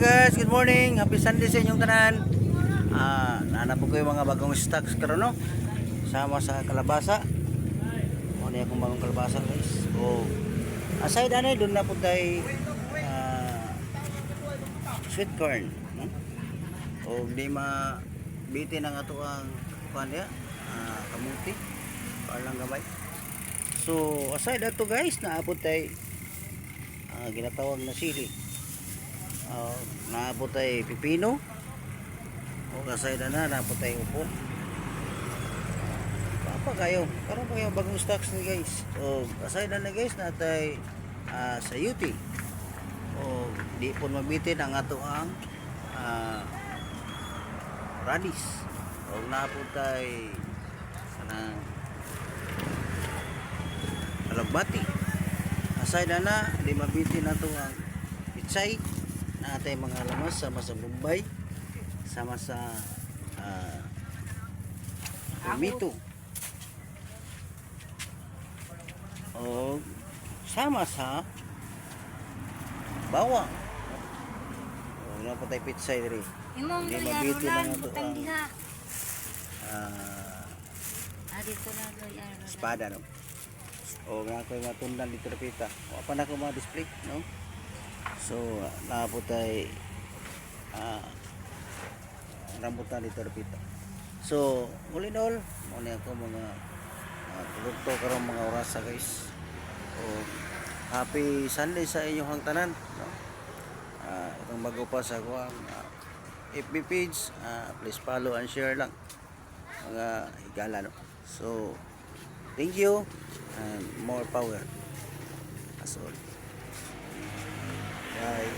guys, good morning. Happy Sunday sa inyong tanan. Nanapog ko yung mga bagong stocks karon no. Sama sa kalabasa. Ano yung akong bagong kalabasa guys. So, aside anay doon na po tayo sweet corn. No? O di mabitin ang ato ang kuan kamuti. Parang gamay. So, aside ato guys, naapod tayo ginatawag na sili. Naabot tayo pipino o kasay na naabot tayo upo papa kayo karon pa kayo bagong stocks ni guys o kasay na guys natay sa UT o di po mabitin ang ato ang radis o naabot tayo kanang alagbati kasay na di mabitin ato ang pitsay na atay mga lamas sama sa Bombay sama sa mito o sama sa bawang o na pa tayo pitsay diri hindi mabiti lang ito ang dito na espada no o nga ko yung matundan dito repita o pa na ko mga display no. So, naabot ay rambutan dito repito. So, all in all, muna ako mga produkto karong mga orasa guys. So, happy Sunday sa inyong tanan. No? Itong bago pa sa kuwang FB page, please follow and share lang. Mga higala. No? So, thank you and more power. That's all. Bye.